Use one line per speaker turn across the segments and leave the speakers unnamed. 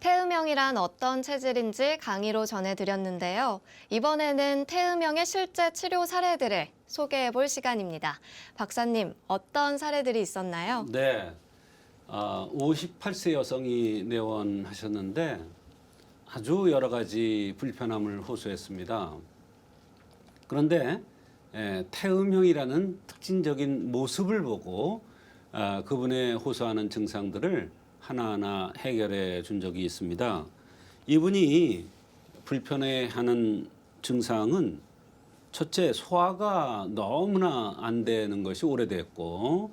태음형이란 어떤 체질인지 강의로 전해드렸는데요. 이번에는 태음형의 실제 치료 사례들을 소개해 볼 시간입니다. 박사님, 어떤 사례들이 있었나요?
네, 58세 여성이 내원하셨는데 아주 여러 가지 불편함을 호소했습니다. 그런데 태음형이라는 특징적인 모습을 보고 그분의 호소하는 증상들을 하나하나 해결해 준 적이 있습니다. 이분이 불편해하는 증상은 첫째, 소화가 너무나 안 되는 것이 오래됐고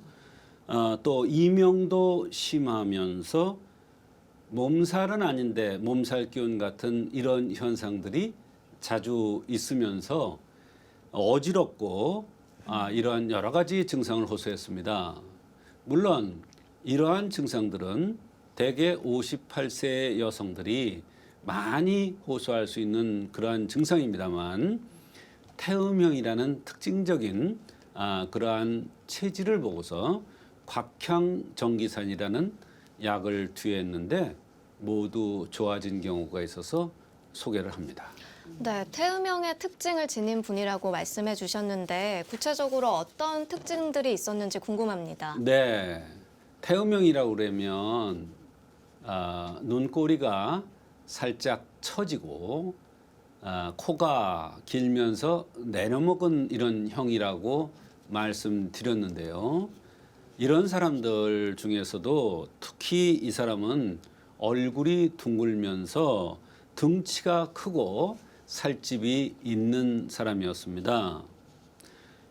또 이명도 심하면서 몸살은 아닌데 몸살 기운 같은 이런 현상들이 자주 있으면서 어지럽고 이러한 여러 가지 증상을 호소했습니다. 물론 이러한 증상들은 대개 58세 여성들이 많이 호소할 수 있는 그러한 증상입니다만 태음형이라는 특징적인 그러한 체질을 보고서 곽향정기산이라는 약을 투여했는데 모두 좋아진 경우가 있어서 소개를 합니다.
네, 태음형의 특징을 지닌 분이라고 말씀해 주셨는데 구체적으로 어떤 특징들이 있었는지 궁금합니다.
네, 태음형이라고 그러면 눈꼬리가 살짝 처지고 코가 길면서 내려먹은 이런 형이라고 말씀드렸는데요. 이런 사람들 중에서도 특히 이 사람은 얼굴이 둥글면서 등치가 크고 살집이 있는 사람이었습니다.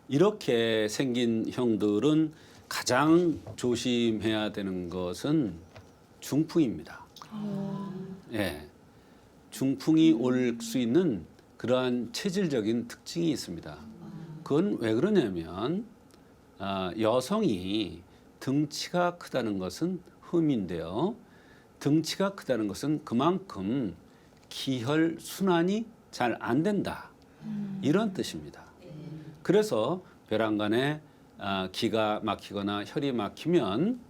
이렇게 생긴 형들은 가장 조심해야 되는 것은 중풍입니다. 예, 중풍이 올 수 있는 그러한 체질적인 특징이 있습니다. 그건 왜 그러냐면 여성이 등치가 크다는 것은 흠인데요. 등치가 크다는 것은 그만큼 기혈 순환이 잘 안 된다. 이런 뜻입니다. 그래서 벼랑간에 기가 막히거나 혈이 막히면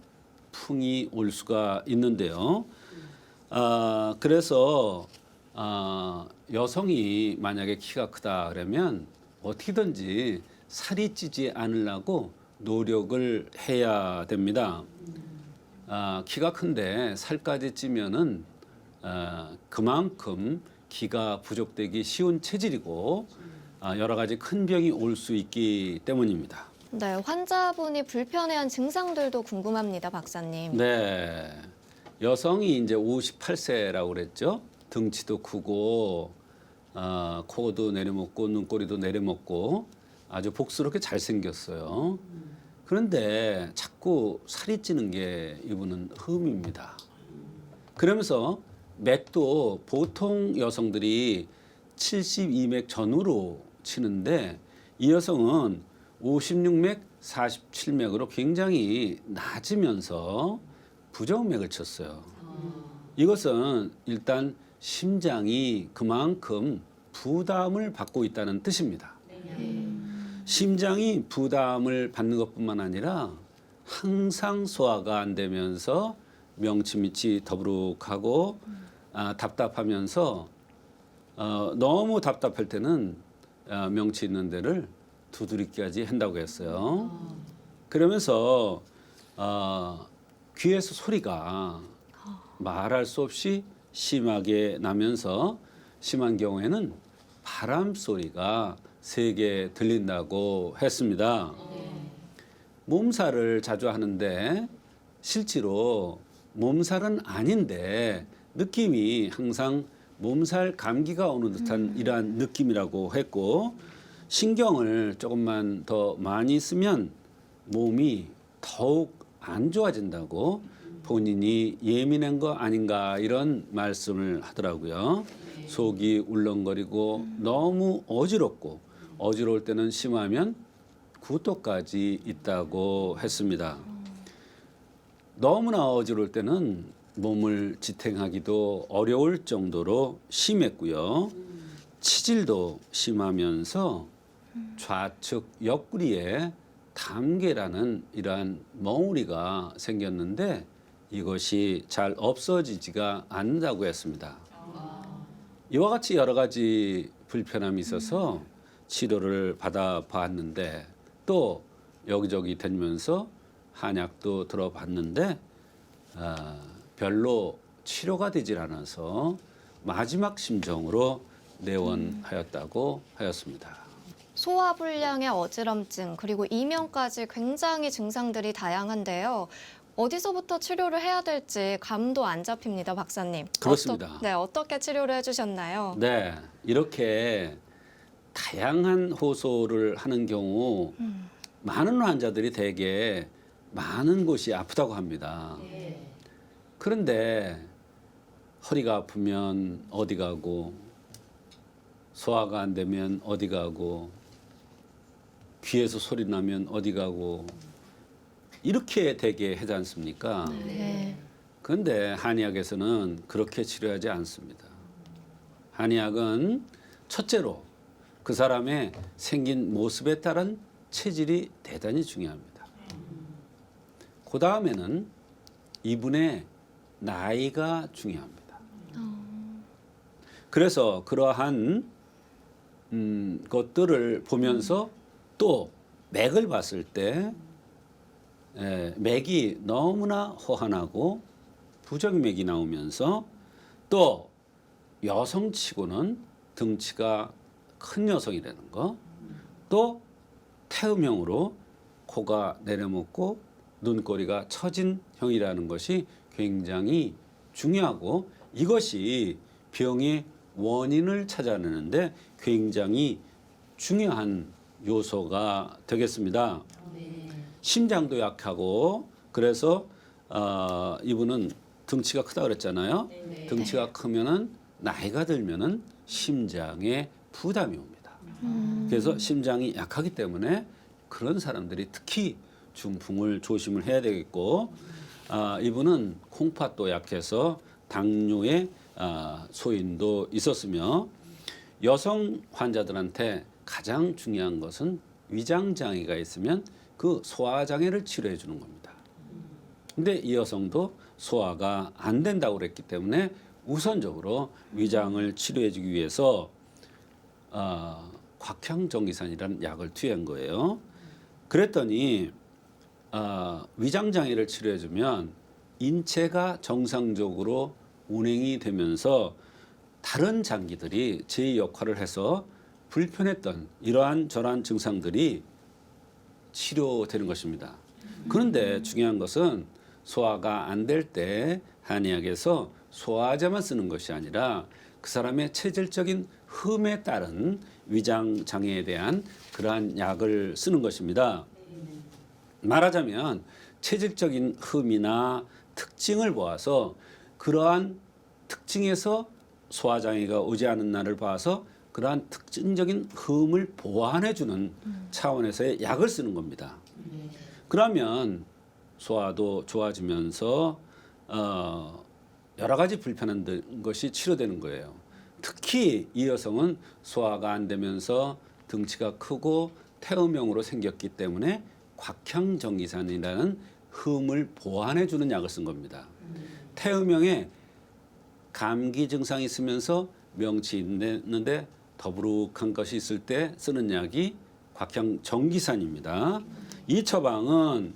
풍이 올 수가 있는데요. 그래서 여성이 만약에 키가 크다 그러면 어떻게든지 살이 찌지 않으려고 노력을 해야 됩니다. 키가 큰데 살까지 찌면은 그만큼 기가 부족되기 쉬운 체질이고 여러 가지 큰 병이 올 수 있기 때문입니다.
네, 환자분이 불편해한 증상들도 궁금합니다, 박사님.
네, 여성이 이제 58세라고 그랬죠. 등치도 크고 코도 내려먹고 눈꼬리도 내려먹고 아주 복스럽게 잘생겼어요. 그런데 자꾸 살이 찌는 게 이분은 흠입니다. 그러면서 맥도 보통 여성들이 72맥 전후로 치는데 이 여성은 56맥, 47맥으로 굉장히 낮으면서 부정맥을 쳤어요. 이것은 일단 심장이 그만큼 부담을 받고 있다는 뜻입니다. 심장이 부담을 받는 것뿐만 아니라 항상 소화가 안 되면서 명치 밑이 더부룩하고 답답하면서 너무 답답할 때는 명치 있는 데를 두드리기까지 한다고 했어요. 그러면서 귀에서 소리가 말할 수 없이 심하게 나면서 심한 경우에는 바람 소리가 세게 들린다고 했습니다. 몸살을 자주 하는데 실제로 몸살은 아닌데 느낌이 항상 몸살 감기가 오는 듯한 이러한 느낌이라고 했고 신경을 조금만 더 많이 쓰면 몸이 더욱 안 좋아진다고 본인이 예민한 거 아닌가 이런 말씀을 하더라고요. 속이 울렁거리고 너무 어지러울 때는 심하면 구토까지 있다고 했습니다. 너무나 어지러울 때는 몸을 지탱하기도 어려울 정도로 심했고요. 치질도 심하면서 좌측 옆구리에 담계라는 이러한 멍울이가 생겼는데 이것이 잘 없어지지가 않는다고 했습니다. 이와 같이 여러 가지 불편함이 있어서 치료를 받아봤는데 또 여기저기 다니면서 한약도 들어봤는데 별로 치료가 되질 않아서 마지막 심정으로 내원하였다고 하였습니다.
소화불량의 어지럼증 그리고 이명까지 굉장히 증상들이 다양한데요. 어디서부터 치료를 해야 될지 감도 안 잡힙니다, 박사님.
그렇습니다.
어떻게 치료를 해주셨나요?
네, 이렇게 다양한 호소를 하는 경우 많은 환자들이 대개 많은 곳이 아프다고 합니다. 그런데 허리가 아프면 어디 가고 소화가 안 되면 어디 가고 귀에서 소리 나면 어디 가고 이렇게 되게 하지 않습니까?
네.
그런데 한의학에서는 그렇게 치료하지 않습니다. 한의학은 첫째로 그 사람의 생긴 모습에 따른 체질이 대단히 중요합니다. 그 다음에는 이분의 나이가 중요합니다. 그래서 그러한 것들을 보면서 또 맥을 봤을 때 맥이 너무나 허한하고 부정맥이 나오면서 또 여성치고는 등치가 큰 여성이라는 거, 또 태음형으로 코가 내려먹고 눈꼬리가 처진 형이라는 것이 굉장히 중요하고 이것이 병의 원인을 찾아내는데 굉장히 중요한 요소가 되겠습니다. 심장도 약하고 그래서 이분은 등치가 크다 그랬잖아요. 등치가 크면은 나이가 들면은 심장에 부담이 옵니다. 그래서 심장이 약하기 때문에 그런 사람들이 특히 중풍을 조심을 해야 되겠고 이분은 콩팥도 약해서 당뇨의 소인도 있었으며 여성 환자들한테 가장 중요한 것은 위장 장애가 있으면 그 소화 장애를 치료해 주는 겁니다. 근데 이 여성도 소화가 안 된다고 그랬기 때문에 우선적으로 위장을 치료해 주기 위해서 곽향정기산이라는 약을 투여한 거예요. 그랬더니 위장 장애를 치료해 주면 인체가 정상적으로 운행이 되면서 다른 장기들이 제 역할을 해서 불편했던 이러한 저러한 증상들이 치료되는 것입니다. 그런데 중요한 것은 소화가 안 될 때 한의학에서 소화제만 쓰는 것이 아니라 그 사람의 체질적인 흠에 따른 위장 장애에 대한 그러한 약을 쓰는 것입니다. 말하자면 체질적인 흠이나 특징을 보아서 그러한 특징에서 소화장애가 오지 않은 날을 봐서 그러한 특징적인 흠을 보완해주는 차원에서의 약을 쓰는 겁니다. 그러면 소화도 좋아지면서 여러 가지 불편한 것이 치료되는 거예요. 특히 이 여성은 소화가 안 되면서 등치가 크고 태음형으로 생겼기 때문에 곽향정기산이라는 흠을 보완해주는 약을 쓴 겁니다. 태음형에 감기 증상이 있으면서 명치 있는데 더부룩한 것이 있을 때 쓰는 약이 곽향정기산입니다. 이 처방은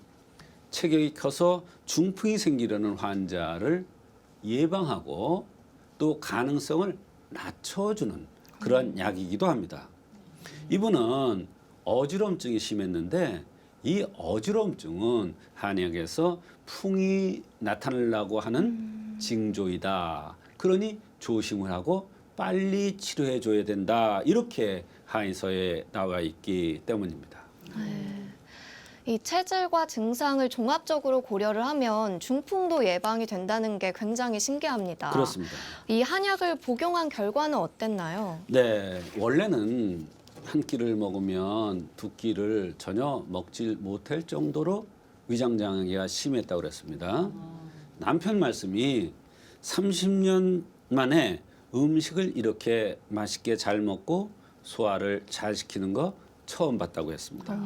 체격이 커서 중풍이 생기려는 환자를 예방하고 또 가능성을 낮춰주는 그런 약이기도 합니다. 이분은 어지럼증이 심했는데 이 어지럼증은 한의학에서 풍이 나타나려고 하는 징조이다. 그러니 조심을 하고 빨리 치료해 줘야 된다. 이렇게 한의서에 나와 있기 때문입니다.
이 체질과 증상을 종합적으로 고려를 하면 중풍도 예방이 된다는 게 굉장히 신기합니다.
그렇습니다.
이 한약을 복용한 결과는 어땠나요?
네, 원래는 한 끼를 먹으면 두 끼를 전혀 먹질 못할 정도로 위장 장애가 심했다고 그랬습니다. 남편 말씀이 30년 만에 음식을 이렇게 맛있게 잘 먹고 소화를 잘 시키는 거 처음 봤다고 했습니다.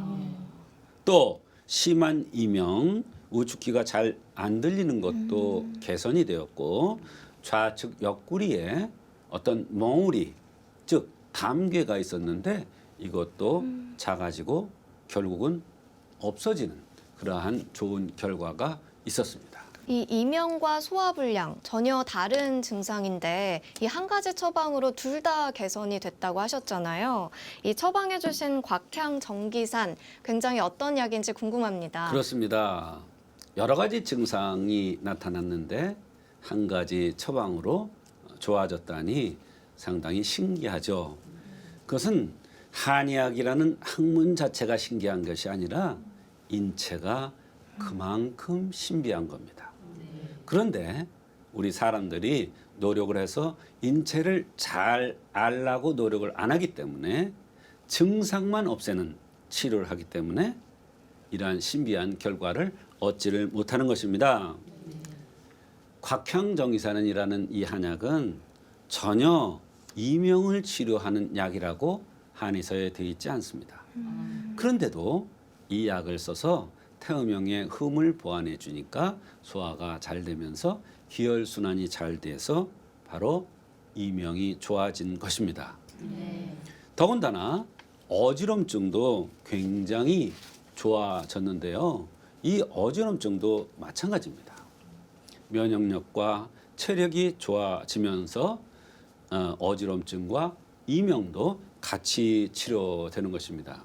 또 심한 이명 우측귀가 잘 안 들리는 것도 개선이 되었고 좌측 옆구리에 어떤 멍울이 즉 담괴가 있었는데 이것도 작아지고 결국은 없어지는 그러한 좋은 결과가 있었습니다.
이 이명과 소화불량 전혀 다른 증상인데 이 한 가지 처방으로 둘 다 개선이 됐다고 하셨잖아요. 이 처방해 주신 곽향 정기산 굉장히 어떤 약인지 궁금합니다.
그렇습니다. 여러 가지 증상이 나타났는데 한 가지 처방으로 좋아졌다니 상당히 신기하죠. 그것은 한의학이라는 학문 자체가 신기한 것이 아니라 인체가 그만큼 신비한 겁니다. 그런데 우리 사람들이 노력을 해서 인체를 잘 알라고 노력을 안 하기 때문에 증상만 없애는 치료를 하기 때문에 이러한 신비한 결과를 얻지를 못하는 것입니다. 곽향정이사는이라는 이 한약은 전혀 이명을 치료하는 약이라고 한의서에 되어 있지 않습니다. 그런데도 이 약을 써서 태음형의 흠을 보완해 주니까 소화가 잘 되면서 기혈순환이 잘 돼서 바로 이명이 좋아진 것입니다. 더군다나 어지럼증도 굉장히 좋아졌는데요. 이 어지럼증도 마찬가지입니다. 면역력과 체력이 좋아지면서 어지럼증과 이명도 같이 치료되는 것입니다.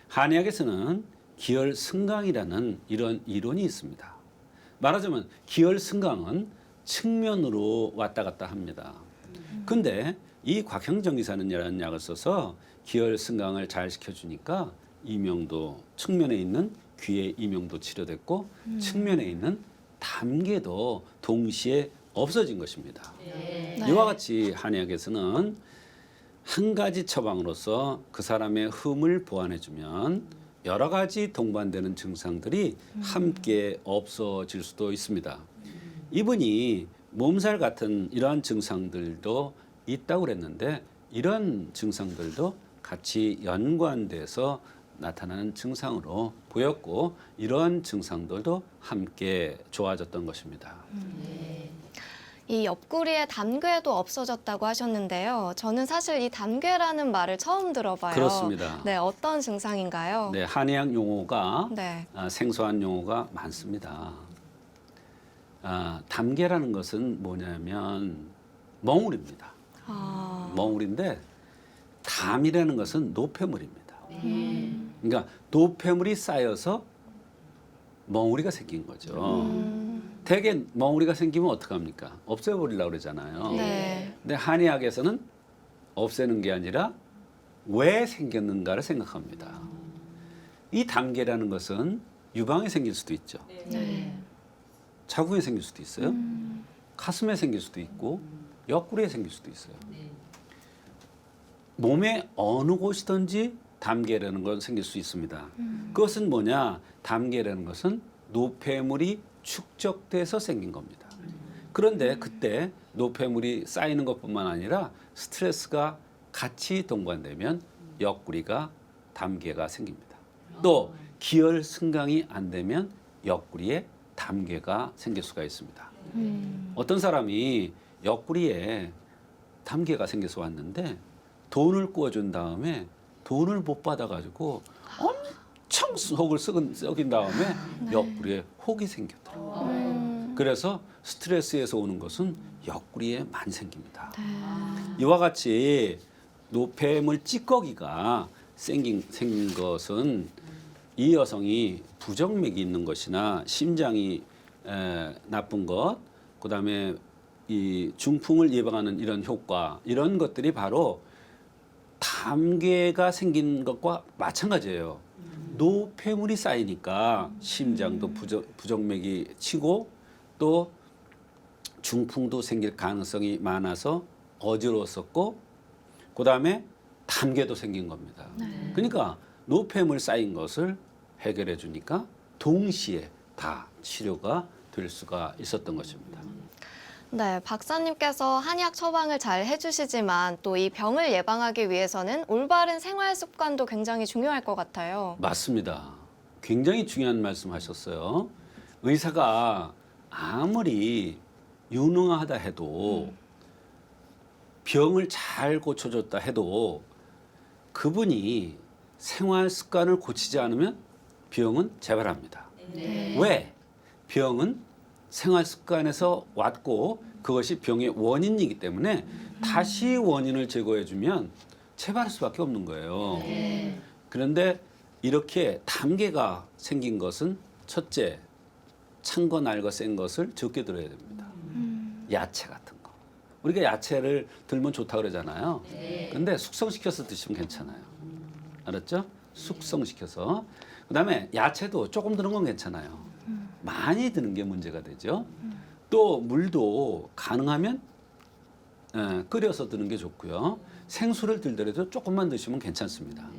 한의학에서는 기혈승강이라는 이런 이론이 있습니다. 말하자면 기혈승강은 측면으로 왔다 갔다 합니다. 근데 이 곽향정기사는이라는 약을 써서 기혈승강을 잘 시켜주니까 이명도 측면에 있는 귀의 이명도 치료됐고 측면에 있는 담괴도 동시에 없어진 것입니다. 이와 같이 한의학에서는 한 가지 처방으로서 그 사람의 흠을 보완해주면 여러 가지 동반되는 증상들이 함께 없어질 수도 있습니다. 이분이 몸살 같은 이러한 증상들도 있다고 그랬는데 이런 증상들도 같이 연관돼서 나타나는 증상으로 보였고 이러한 증상들도 함께 좋아졌던 것입니다.
이 옆구리에 담괴도 없어졌다고 하셨는데요. 저는 사실 이 담괴라는 말을 처음 들어봐요.
그렇습니다.
네, 어떤 증상인가요?
네, 한의학 용어가
네.
생소한 용어가 많습니다. 담괴라는 것은 뭐냐면 멍울입니다. 멍울인데 담이라는 것은 노폐물입니다. 그러니까 노폐물이 쌓여서 멍울이가 생긴 거죠. 대개 멍울이가 생기면 어떡합니까? 없애버리려고 그러잖아요.
네.
근데 한의학에서는 없애는 게 아니라 왜 생겼는가를 생각합니다. 이 담괴라는 것은 유방에 생길 수도 있죠.
네.
자궁에 생길 수도 있어요. 가슴에 생길 수도 있고 옆구리에 생길 수도 있어요. 몸의 어느 곳이든지 담괴라는 건 생길 수 있습니다. 그것은 뭐냐? 담괴라는 것은 노폐물이 축적돼서 생긴 겁니다. 그런데 그때 노폐물이 쌓이는 것뿐만 아니라 스트레스가 같이 동반되면 옆구리가 담괴가 생깁니다. 또 기혈 승강이 안 되면 옆구리에 담괴가 생길 수가 있습니다. 어떤 사람이 옆구리에 담괴가 생겨서 왔는데 돈을 구워준 다음에 돈을 못 받아가지고 엄청 속을 썩인 다음에 옆구리에 혹이 생겼더라고요. 그래서 스트레스에서 오는 것은 옆구리에 많이 생깁니다. 이와 같이 노폐물 찌꺼기가 생긴 것은 이 여성이 부정맥이 있는 것이나 심장이 나쁜 것, 그다음에 이 중풍을 예방하는 이런 효과 이런 것들이 바로 담괴가 생긴 것과 마찬가지예요. 노폐물이 쌓이니까 심장도 부정맥이 치고 또 중풍도 생길 가능성이 많아서 어지러웠었고 그다음에 담괴도 생긴 겁니다. 그러니까 노폐물 쌓인 것을 해결해 주니까 동시에 다 치료가 될 수가 있었던 것입니다.
네, 박사님께서 한약 처방을 잘 해주시지만 또 이 병을 예방하기 위해서는 올바른 생활 습관도 굉장히 중요할 것 같아요.
맞습니다. 굉장히 중요한 말씀하셨어요. 의사가 아무리 유능하다 해도 병을 잘 고쳐줬다 해도 그분이 생활 습관을 고치지 않으면 병은 재발합니다. 왜? 병은 생활 습관에서 왔고 그것이 병의 원인이기 때문에 다시 원인을 제거해주면 재발할 수밖에 없는 거예요. 그런데 이렇게 담개가 생긴 것은 첫째, 찬 거, 날 거, 센 것을 적게 들어야 됩니다. 야채 같은 거. 우리가 야채를 들면 좋다 그러잖아요. 근데 숙성시켜서 드시면 괜찮아요. 알았죠? 숙성시켜서. 그다음에 야채도 조금 드는 건 괜찮아요. 많이 드는 게 문제가 되죠. 또 물도 가능하면 끓여서 드는 게 좋고요. 생수를 들더라도 조금만 드시면 괜찮습니다.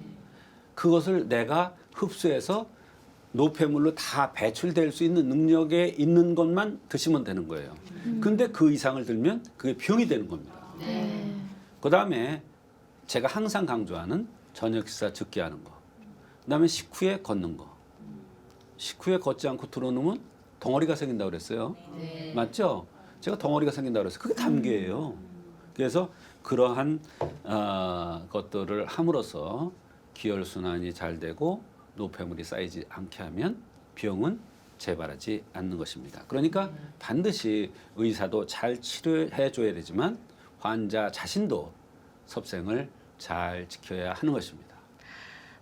그것을 내가 흡수해서 노폐물로 다 배출될 수 있는 능력에 있는 것만 드시면 되는 거예요. 근데 그 이상을 들면 그게 병이 되는 겁니다. 그다음에 제가 항상 강조하는 저녁 식사 적게 하는 거. 그다음에 식후에 걷는 거. 식후에 걷지 않고 들어놓으면 덩어리가 생긴다고 그랬어요. 맞죠? 제가 덩어리가 생긴다고 그랬어요. 그게 담계예요. 그래서 그러한 것들을 함으로써 기혈순환이 잘 되고 노폐물이 쌓이지 않게 하면 병은 재발하지 않는 것입니다. 그러니까 반드시 의사도 잘 치료해 줘야 되지만 환자 자신도 섭생을 잘 지켜야 하는 것입니다.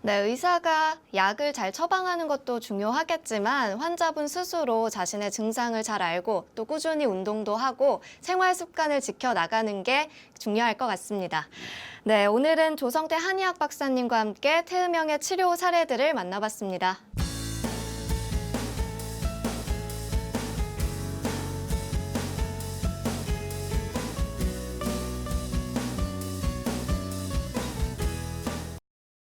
네, 의사가 약을 잘 처방하는 것도 중요하겠지만 환자분 스스로 자신의 증상을 잘 알고 또 꾸준히 운동도 하고 생활 습관을 지켜 나가는 게 중요할 것 같습니다. 네, 오늘은 조성태 한의학 박사님과 함께 태음형의 치료 사례들을 만나봤습니다.